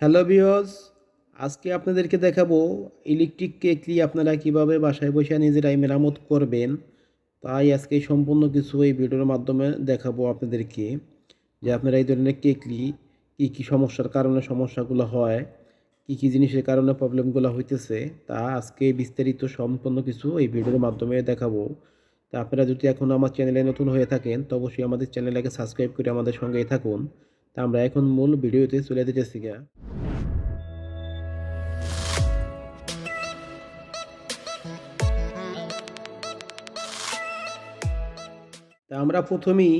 Hello viewers, আজকে আপনাদেরকে দেখাবো ইলেকট্রিক কেটলি আপনারা কিভাবে বাসায় বসে নিজেরাই মেরামত করবেন। তাই আজকে সম্পূর্ণ কিছু এই ভিডিওর মাধ্যমে দেখাবো আপনাদেরকে যে আপনারা এই ধরনের কেটলি কী সমস্যার কারণে সমস্যাগুলো হয়, কী জিনিসের কারণে প্রবলেমগুলো হইতেছে, তা আজকে বিস্তারিত সম্পূর্ণ কিছু এই ভিডিওর মাধ্যমে দেখাবো। তা আপনারা যদি এখন আমার চ্যানেলে নতুন হয়ে থাকেন তো অবশ্যই আমাদের চ্যানেলটাকে সাবস্ক্রাইব করে আমাদের সঙ্গেই থাকুন। তা আমরা এখন মূল ভিডিওতে চলে যেতেছি গা। তা আমরা প্রথমেই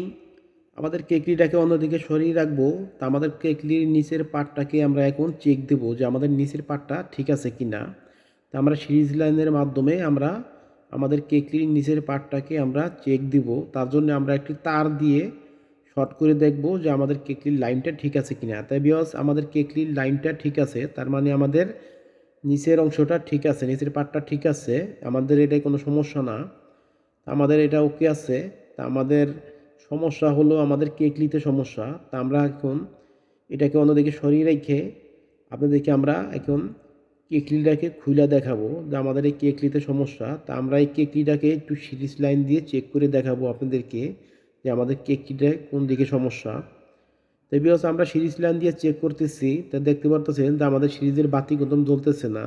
আমাদের কেটলিটাকে অন্যদিকে সরিয়ে রাখবো। তা আমাদের কেটলির নিচের পার্টটাকে আমরা এখন চেক দেবো যে আমাদের নিচের পার্টটা ঠিক আছে কি না। তা আমরা সিরিজ লাইনের মাধ্যমে আমরা আমাদের কেটলির নিচের পার্টটাকে আমরা চেক দিব। তার জন্য আমরা একটি তার দিয়ে শর্ট করে দেখব যে আমাদের কেটলির লাইনটা ঠিক আছে কি না। তাই ভিউয়ার্স, আমাদের কেটলির লাইনটা ঠিক আছে, তার মানে আমাদের নিচের অংশটা ঠিক আছে, নিচের পার্টটা ঠিক আছে, আমাদের এটাই কোনো সমস্যা না। আমাদের এটা ওকে আছে। তা আমাদের সমস্যা হলো আমাদের কেটলিতে সমস্যা। তা আমরা এখন এটাকে অন্যদিকে সরিয়ে রেখে আপনাদেরকে আমরা এখন কেটলিটাকে খুলে দেখাবো যে আমাদের এই কেটলিতে সমস্যা। তা আমরা এই কেটলিটাকে একটু সিরিজ লাইন দিয়ে চেক করে দেখাবো আপনাদেরকে যে আমাদের কেটলিটা কোন দিকে সমস্যা। তো ভিউয়ার্স, আমরা সিরিজ লাইন দিয়ে চেক করতেছি, তা দেখতে পারতেছেন যে আমাদের সিরিজের বাতি একদম জ্বলতেছে না,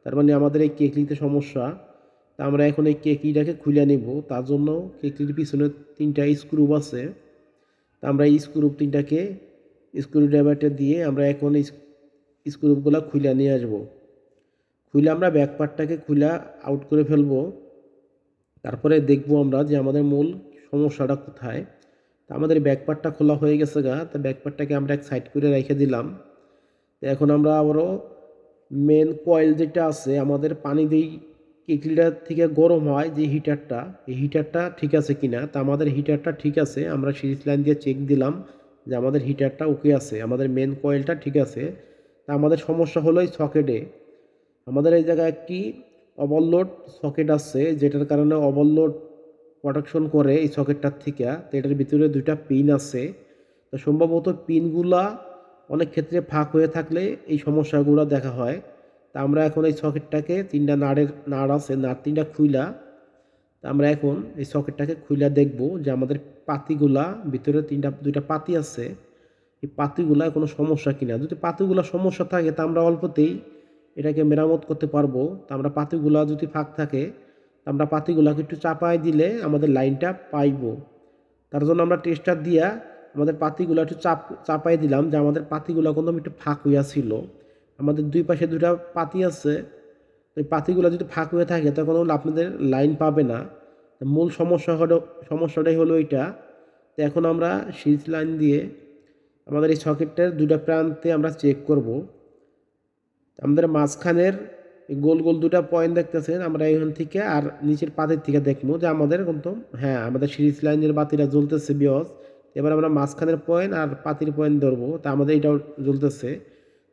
তার মানে আমাদের এই কেটলিতে সমস্যা। তা আমরা এখন এই কেটলিটাকে খুলে নেব। তার জন্য কেটলির পিছনে 3টা স্ক্রু আছে। তা আমরা এই স্ক্রু 3টাকে স্ক্রু ড্রাইভারটা দিয়ে আমরা এখন স্ক্রুগুলো খুলে নিয়ে আসব। খুলে আমরা ব্যাক পার্টটাকে খুলে আউট করে ফেলবো। তারপরে দেখব আমরা যে আমাদের মূল সমস্যাটা কোথায়। তা আমাদের ব্যাক পার্টটা খোলা হয়ে গেছে গা। তা ব্যাক পার্টটাকে আমরা এক সাইড করে রেখে দিলাম। তো এখন আমরা আবারও মেন কয়েল যেটা আছে আমাদের পানি দিয়ে কেটলিটার থেকে গরম হয় যে হিটারটা, এই হিটারটা ঠিক আছে কিনা। তা আমাদের হিটারটা ঠিক আছে, আমরা সিরিজ লাইন দিয়ে চেক দিলাম যে আমাদের হিটারটা ওকে আছে, আমাদের মেন কয়েলটা ঠিক আছে। তা আমাদের সমস্যা হলো এই সকেটে। আমাদের এই জায়গায় একটি ওভারলোড সকেট আছে, যেটার কারণে ওভারলোড প্রোটেকশন করে এই সকেটটার থেকে। তো এটার ভিতরে 2টা পিন আছে। তো সম্ভবত পিনগুলা অনেক ক্ষেত্রে ফাঁক হয়ে থাকলে এই সমস্যাগুলো দেখা হয়। তা আমরা এখন এই সকেটটাকে 3টা নাড় আছে, নাড় 3টা খুইলা, তা আমরা এখন এই সকেটটাকে খুইলা দেখব যে আমাদের পাতিগুলা ভিতরে 2টা পাতি আছে, এই পাতিগুলা কোনো সমস্যা কিনা। যদি পাতিগুলা সমস্যা থাকে তা আমরা অল্পতেই এটাকে মেরামত করতে পারবো। তা আমরা পাতিগুলা যদি ফাঁক থাকে তা আমরা পাতিগুলাকে একটু চাপায় দিলে আমাদের লাইনটা পাইবো। তার জন্য আমরা টেস্টার দিয়া আমাদের পাতিগুলো একটু চাপাই দিলাম যে আমাদের পাতিগুলো কিন্তু একটু ফাঁক হইয়া ছিল। আমাদের দুই পাশে 2টা পাতি আছে, ওই পাতিগুলো যদি ফাঁক হয়ে থাকে তখন হলো আপনাদের লাইন পাবে না। মূল সমস্যাটাই হলো এটা। তো এখন আমরা সিরিজ লাইন দিয়ে আমাদের এই সকেটটার 2টা প্রান্তে আমরা চেক করব। আমাদের মাঝখানের গোল গোল 2টা পয়েন্ট দেখতেছেন, আমরা এখান থেকে আর নিচের পাতের থেকে দেখবো যে আমাদের কিন্তু হ্যাঁ আমাদের সিরিজ লাইনের বাতিটা জ্বলতেছে বিয়স। এবার আমরা মাঝখানের পয়েন্ট আর পাতির পয়েন্ট ধরবো, তা আমাদের এটাও জ্বলতেছে।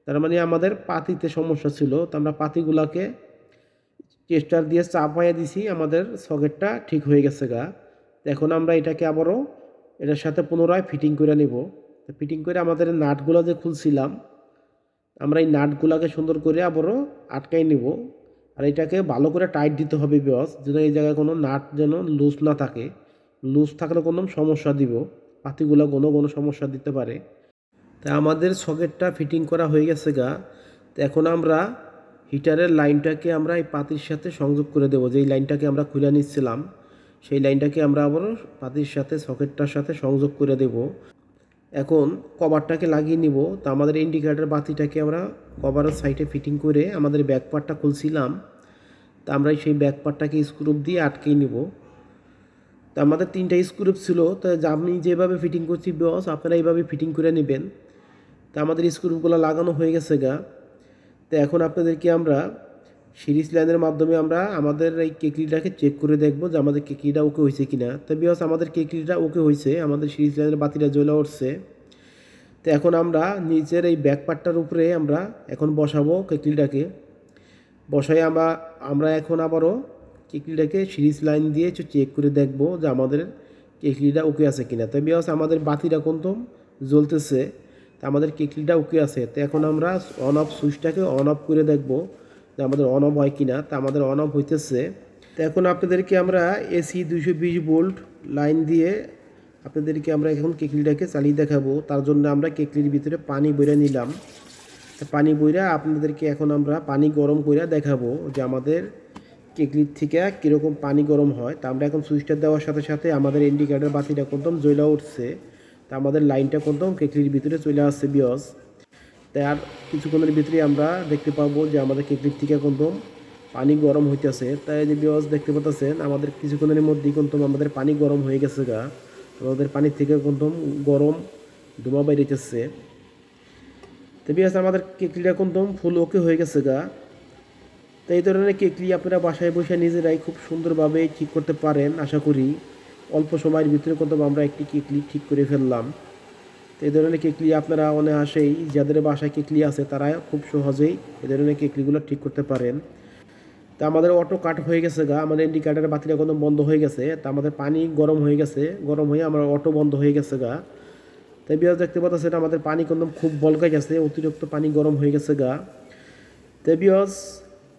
তার মানে আমাদের পাতিতে সমস্যা ছিল। তো আমরা পাতিগুলাকে টেস্টার দিয়ে চাপাইয়া দিছি, আমাদের সকেটটা ঠিক হয়ে গেছে গা। এখন আমরা এটাকে আবারও এটার সাথে পুনরায় ফিটিং করে নিব। ফিটিং করে আমাদের নাটগুলো যে খুলছিলাম আমরা এই নাটগুলাকে সুন্দর করে আবারও আটকাই নিব। আর এটাকে ভালো করে টাইট দিতে হবে বিকজ যেন এই জায়গায় কোনো নাট যেন লুজ না থাকে। লুজ থাকলে কোনো সমস্যা দিব, পাতিগুলো কোনো সমস্যা দিতে পারে। তাই আমাদের সকেটটা ফিটিং করা হয়ে গেছে গা। তো এখন আমরা হিটারের লাইনটাকে আমরা এই পাতির সাথে সংযোগ করে দেবো। যেই লাইনটাকে আমরা খুলে নিচ্ছিলাম সেই লাইনটাকে আমরা আবারও পাতির সাথে সকেটটার সাথে সংযোগ করে দেব। এখন কভারটাকে লাগিয়ে নিব। তো আমাদের ইন্ডিকেটর বাতিটাকে আমরা কভারের সাইডে ফিটিং করে আমাদের ব্যাক পার্টটা খুলছিলাম, তা আমরা সেই ব্যাক পার্টটাকে স্ক্রু দিয়ে আটকিয়ে নিব। তো আমাদের 3টা স্ক্রু ছিল, তো আমি যেভাবে ফিটিং করছি বস আপনারা এইভাবে ফিটিং করে নেবেন। তো আমাদের স্ক্রুগুলো লাগানো হয়ে গেছে গা। তো এখন আপনাদেরকে আমরা সিরিজ লাইনের মাধ্যমে আমরা আমাদের এই কেটলিটাকে চেক করে দেখব যে আমাদের কেটলিটা ওকে হয়েছে কিনা। তো বিকজ আমাদের কেটলিটা ওকে হয়েছে, আমাদের সিরিজ লাইনের বাতিটা জ্বলে উঠছে। তো এখন আমরা নিচের এই ব্যাক পার্টটার উপরে আমরা এখন বসাবো কেটলিটাকে। বসাই আমরা এখন আবারও কেটলিটাকে সিরিজ লাইন দিয়ে একটু চেক করে দেখব যে আমাদের কেটলিটা ওকে আছে কিনা। তো বিকজ আমাদের বাতিটা কিন্তু জ্বলতেছে। তা আমাদের কেটলিটা ওকে আছে। তো এখন আমরা অন অফ সুইচটাকে অন অফ করে দেখব যে আমাদের অন অফ হয় কিনা। তা আমাদের অন অফ হইতেছে। তো এখন আপনাদেরকে আমরা এসি 220 ভোল্ট লাইন দিয়ে আপনাদেরকে আমরা এখন কেটলিটাকে চালিয়ে দেখাবো। তার জন্য আমরা কেটলির ভিতরে পানি বইরা নিলাম। পানি বইরা আপনাদেরকে এখন আমরা পানি গরম করে দেখাবো যে আমাদের কেটলির থেকে কীরকম পানি গরম হয়। তা আমরা এখন সুইচটা দেওয়ার সাথে সাথে আমাদের ইন্ডিকেটর বাতিটা একদম জ্বলা উঠছে। তা আমাদের লাইনটা একদম কেটলির ভিতরে চলে আসছে বিয়স। তাই আর কিছুক্ষণের ভিতরে আমরা দেখতে পাবো যে আমাদের কেটলির থেকে একদম পানি গরম হইতেছে। তাই যে বিয়স দেখতে পাচ্ছেন আমাদের কিছুক্ষণের মধ্যেই কিন্তু আমাদের পানি গরম হয়ে গেছে গা। আমাদের পানির থেকে একদম গরম ধোঁয়া বেরিয়েছে। তো বিয়াস আমাদের কেটলিটা একদম ফুল ওকে হয়ে গেছে গা। তো এই ধরনের কেটলি আপনারা বাসায় বসে নিজেরাই খুব সুন্দরভাবে ঠিক করতে পারেন আশা করি। অল্প সময়ের ভিতরে কিন্তু আমরা একটি কেটলি ঠিক করে ফেললাম। তো এই ধরনের কেটলি আপনারা অনায়াসেই যাদের বাসায় কেটলি আছে তারা খুব সহজেই এই ধরনের কেটলিগুলো ঠিক করতে পারেন। তা আমাদের অটো কাট হয়ে গেছে গা, আমাদের ইন্ডিকেটারের বাতিটা একদম বন্ধ হয়ে গেছে। তা আমাদের পানি গরম হয়ে গেছে, গরম হয়ে আমার অটো বন্ধ হয়ে গেছে গা। তাই বিয়াস দেখতে পাচ্ছেন আমাদের পানি একদম খুব বলকাই গেছে, অতিরিক্ত পানি গরম হয়ে গেছে গা। তাই বিয়াস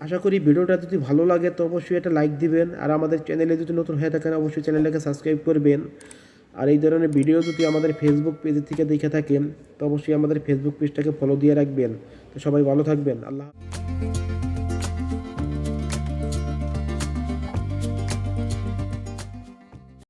আশা করি ভিডিওটা যদি ভালো লাগে তো অবশ্যই একটা লাইক দিবেন। আর আমাদের চ্যানেলে যদি নতুন হয়ে থাকেন অবশ্যই চ্যানেলটাকে সাবস্ক্রাইব করবেন। আর এই ধরনের ভিডিও যদি আমাদের ফেসবুক পেজ থেকে দেখে থাকেন তো অবশ্যই আমাদের ফেসবুক পেজটাকে ফলো দিয়ে রাখবেন। তো সবাই ভালো থাকবেন। আল্লাহ।